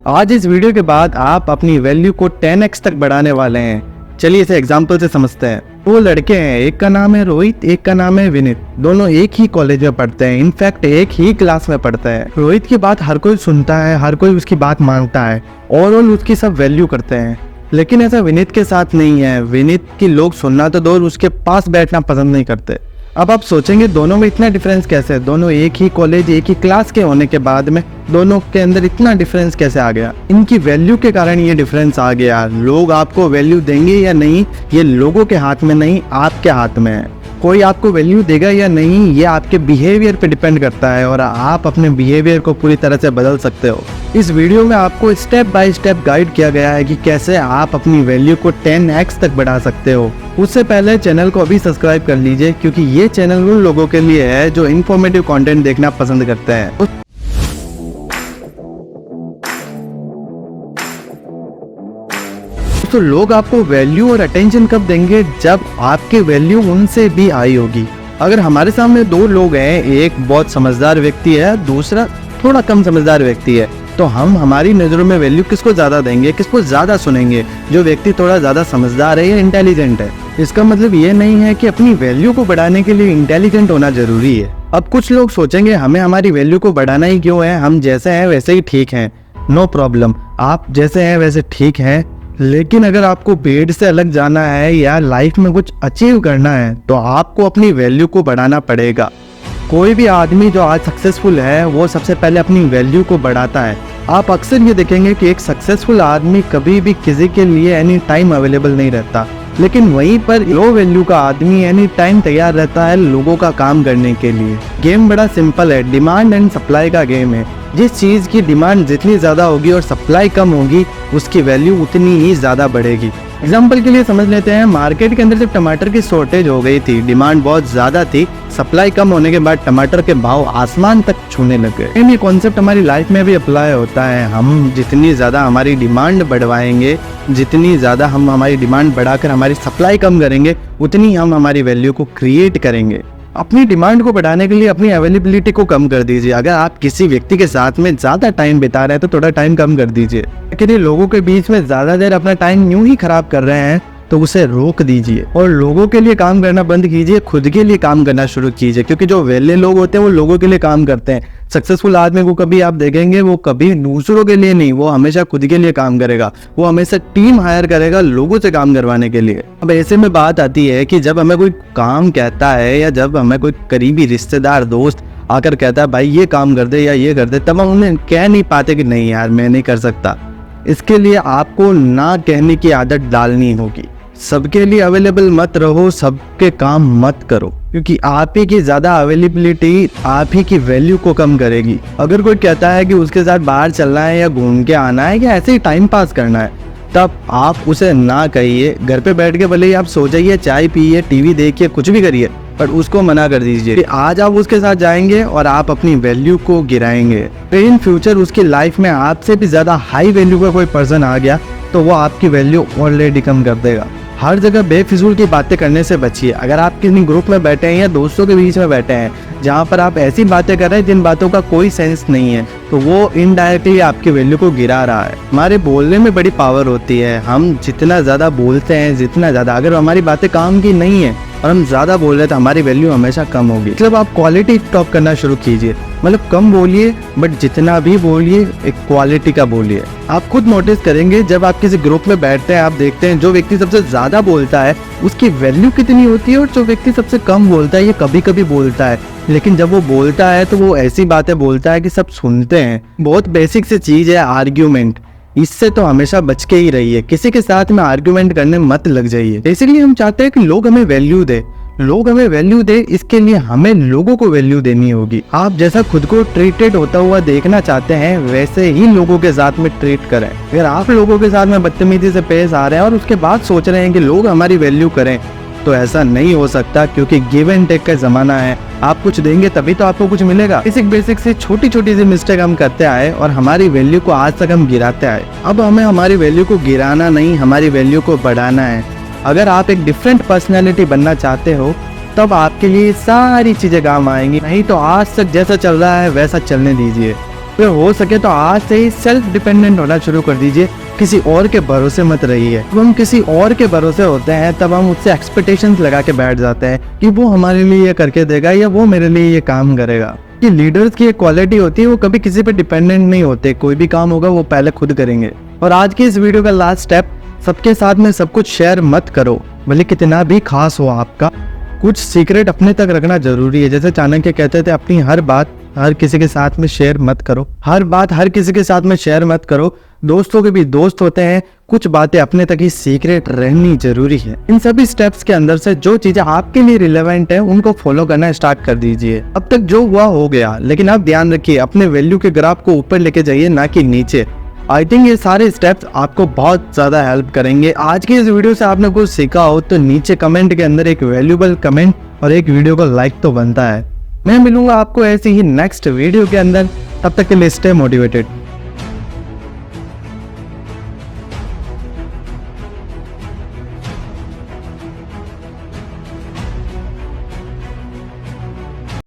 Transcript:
आज इस वीडियो के बाद आप अपनी वैल्यू को 10x तक बढ़ाने वाले हैं। चलिए इसे एग्जाम्पल से समझते हैं। वो लड़के हैं, एक का नाम है रोहित, एक का नाम है विनीत। दोनों एक ही कॉलेज में पढ़ते हैं, इनफैक्ट एक ही क्लास में पढ़ते हैं। रोहित की बात हर कोई सुनता है, हर कोई उसकी बात मानता है, ओवरऑल उसकी सब वैल्यू करते हैं। लेकिन ऐसा विनीत के साथ नहीं है। विनीत की लोग सुनना तो दूर, उसके पास बैठना पसंद नहीं करते। अब आप सोचेंगे दोनों में इतना डिफरेंस कैसे है? दोनों एक ही कॉलेज, एक ही क्लास के होने के बाद में दोनों के अंदर इतना डिफरेंस कैसे आ गया? इनकी वैल्यू के कारण ये डिफरेंस आ गया। लोग आपको वैल्यू देंगे या नहीं, ये लोगों के हाथ में नहीं, आपके हाथ में है। कोई आपको वैल्यू देगा या नहीं, ये आपके बिहेवियर पे डिपेंड करता है और आप अपने बिहेवियर को पूरी तरह से बदल सकते हो। इस वीडियो में आपको स्टेप बाय स्टेप गाइड किया गया है कि कैसे आप अपनी वैल्यू को 10x तक बढ़ा सकते हो। उससे पहले चैनल को अभी सब्सक्राइब कर लीजिए, क्योंकि ये चैनल उन लोगों के लिए है जो इन्फॉर्मेटिव कंटेंट देखना पसंद करते हैं। तो लोग आपको वैल्यू और अटेंशन कब देंगे? जब आपकी वैल्यू उनसे भी आई होगी। अगर हमारे सामने दो लोग हैं, एक बहुत समझदार व्यक्ति है, दूसरा थोड़ा कम समझदार व्यक्ति है, तो हम हमारी नज़रों में वैल्यू किसको ज़्यादा देंगे, किसको ज़्यादा सुनेंगे? जो व्यक्ति थोड़ा ज़्यादा समझदार है या इंटेलिजेंट है। इसका मतलब ये नहीं है कि अपनी वैल्यू को बढ़ाने के लिए इंटेलिजेंट होना जरूरी है। अब कुछ लोग सोचेंगे हमें हमारी वैल्यू को बढ़ाना ही क्यों है, हम जैसे हैं वैसे ही ठीक हैं। नो प्रॉब्लम, आप जैसे हैं वैसे ठीक हैं, लेकिन अगर आपको भीड़ से अलग जाना है या लाइफ में कुछ अचीव करना है तो आपको अपनी वैल्यू को बढ़ाना पड़ेगा। कोई भी आदमी जो आज सक्सेसफुल है वो सबसे पहले अपनी वैल्यू को बढ़ाता है। आप अक्सर ये देखेंगे कि एक सक्सेसफुल आदमी कभी भी किसी के लिए एनी टाइम अवेलेबल नहीं रहता, लेकिन वहीं पर लो वैल्यू का आदमी एनी टाइम तैयार रहता है लोगों का काम करने के लिए। गेम बड़ा सिंपल है, डिमांड एंड सप्लाई का गेम है। जिस चीज़ की डिमांड जितनी ज़्यादा होगी और सप्लाई कम होगी, उसकी वैल्यू उतनी ही ज़्यादा बढ़ेगी। एग्जाम्पल के लिए समझ लेते हैं, मार्केट के अंदर जब टमाटर की शॉर्टेज हो गई थी, डिमांड बहुत ज़्यादा थी, सप्लाई कम होने के बाद टमाटर के भाव आसमान तक छूने लग गए। ये कॉन्सेप्ट हमारी लाइफ में भी अप्लाई होता है। हम जितनी ज़्यादा हमारी डिमांड बढ़वाएंगे, जितनी ज़्यादा हम हमारी डिमांड बढ़ाकर हमारी सप्लाई कम करेंगे, उतनी हम हमारी वैल्यू को क्रिएट करेंगे। अपनी डिमांड को बढ़ाने के लिए अपनी अवेलेबिलिटी को कम कर दीजिए। अगर आप किसी व्यक्ति के साथ में ज़्यादा टाइम बिता रहे हैं तो थोड़ा टाइम कम कर दीजिए। लेकिन ये लोगों के बीच में ज़्यादा देर अपना टाइम यूं ही खराब कर रहे हैं तो उसे रोक दीजिए और लोगों के लिए काम करना बंद कीजिए, खुद के लिए काम करना शुरू कीजिए। क्योंकि जो वेले लोग होते हैं वो लोगों के लिए काम करते हैं। सक्सेसफुल आदमी को कभी आप देखेंगे वो कभी दूसरों के लिए नहीं, वो हमेशा खुद के लिए काम करेगा। वो हमेशा टीम हायर करेगा लोगों से काम करवाने के लिए। अब ऐसे में बात आती है कि जब हमें कोई काम कहता है या जब हमें कोई करीबी रिश्तेदार दोस्त आकर कहता है भाई ये काम कर दे या ये कर दे, तब हम उन्हें कह नहीं पाते कि नहीं यार मैं नहीं कर सकता। इसके लिए आपको ना कहने की आदत डालनी होगी। सबके लिए अवेलेबल मत रहो, सबके काम मत करो, क्योंकि आप ही की ज़्यादा अवेलेबिलिटी आप ही की वैल्यू को कम करेगी। अगर कोई कहता है कि उसके साथ बाहर चलना है या घूम के आना है या ऐसे ही टाइम पास करना है, तब आप उसे ना कहिए। घर पे बैठ के भले ही आप सो जाइए, चाय पिए, टीवी देखिए, कुछ भी करिए, पर उसको मना कर दीजिए कि आज आप उसके साथ जाएंगे और आप अपनी वैल्यू को गिराएंगे। फिर इन फ्यूचर उसकी लाइफ में आपसे भी ज़्यादा हाई वैल्यू का कोई पर्सन आ गया तो वो आपकी वैल्यू ऑलरेडी कम कर देगा। हर जगह बेफिजूल की बातें करने से बचिए। अगर आप किसी ग्रुप में बैठे हैं या दोस्तों के बीच में बैठे हैं जहाँ पर आप ऐसी बातें कर रहे हैं जिन बातों का कोई सेंस नहीं है, तो वो इनडायरेक्टली आपकी वैल्यू को गिरा रहा है। हमारे बोलने में बड़ी पावर होती है। हम जितना ज़्यादा बोलते हैं, जितना ज़्यादा, अगर हमारी बातें काम की नहीं है और हम ज़्यादा बोल रहे हैं तो हमारी वैल्यू हमेशा कम होगी। मतलब आप क्वालिटी टॉक करना शुरू कीजिए। मतलब कम बोलिए, बट जितना भी बोलिए एक क्वालिटी का बोलिए। आप खुद नोटिस करेंगे जब आप किसी ग्रुप में बैठते हैं, आप देखते हैं जो व्यक्ति सबसे ज़्यादा बोलता है उसकी वैल्यू कितनी होती है और जो व्यक्ति सबसे कम बोलता है ये कभी कभी बोलता है, लेकिन जब वो बोलता है तो वो ऐसी बातें बोलता है कि सब सुनते हैं। बहुत बेसिक सी चीज़ है आर्ग्यूमेंट। इससे तो हमेशा बच के ही रहिए। किसी के साथ में आर्ग्यूमेंट करने मत लग जाइए। इसलिए हम चाहते हैं कि लोग हमें वैल्यू दे, लोग हमें वैल्यू दे। इसके लिए हमें लोगों को वैल्यू देनी होगी। आप जैसा खुद को ट्रीटेड होता हुआ देखना चाहते हैं वैसे ही लोगों के साथ में ट्रीट करें। अगर आप लोगों के साथ में बदतमीजी से पेश आ रहे हैं और उसके बाद सोच रहे हैं कि लोग हमारी वैल्यू करें, तो ऐसा नहीं हो सकता, क्योंकि गिव एंड टेक का जमाना है। आप कुछ देंगे तभी तो आपको कुछ मिलेगा। बेसिक से छोटी छोटी सी मिस्टेक हम करते आए और हमारी वैल्यू को आज तक हम गिराते आए। अब हमें हमारी वैल्यू को गिराना नहीं, हमारी वैल्यू को बढ़ाना है। अगर आप एक डिफरेंट पर्सनैलिटी बनना चाहते हो तब आपके लिए सारी चीज़ें काम आएंगी, नहीं तो आज तक जैसा चल रहा है वैसा चलने दीजिए। फिर हो सके तो आज से ही सेल्फ डिपेंडेंट होना शुरू कर दीजिए, किसी और के भरोसे मत रहिए। जब हम किसी और के भरोसे होते हैं तब हम उससे एक्सपेक्टेशंस लगा के बैठ जाते हैं कि वो हमारे लिए ये करके देगा या वो मेरे लिए ये काम करेगा। कि लीडर्स की एक क्वालिटी होती है, वो कभी किसी पे डिपेंडेंट नहीं होते, कोई भी काम होगा वो पहले खुद करेंगे। और आज की इस वीडियो का लास्ट स्टेप, सबके साथ में सब कुछ शेयर मत करो, भले कितना भी खास हो आपका। कुछ सीक्रेट अपने तक रखना जरूरी है। जैसे चाणक्य कहते थे, अपनी हर बात हर किसी के साथ में शेयर मत करो। हर बात हर किसी के साथ में शेयर मत करो। दोस्तों के भी दोस्त होते हैं, कुछ बातें अपने तक ही सीक्रेट रहनी जरूरी है। इन सभी स्टेप्स के अंदर से जो चीजें आपके लिए रिलेवेंट है उनको फॉलो करना स्टार्ट कर दीजिए। अब तक जो हुआ हो गया, लेकिन अब ध्यान रखिए, अपने वैल्यू के ग्राफ को ऊपर लेके जाइए, ना कि नीचे। आई थिंक ये सारे स्टेप्स आपको बहुत ज्यादा हेल्प करेंगे। आज की इस वीडियो से आपने कुछ सीखा हो तो नीचे कमेंट के अंदर एक वैल्यूबल कमेंट और एक वीडियो को लाइक तो बनता है। मैं मिलूंगा आपको ऐसी ही नेक्स्ट वीडियो के अंदर। तब तक के लिए स्टे मोटिवेटेड।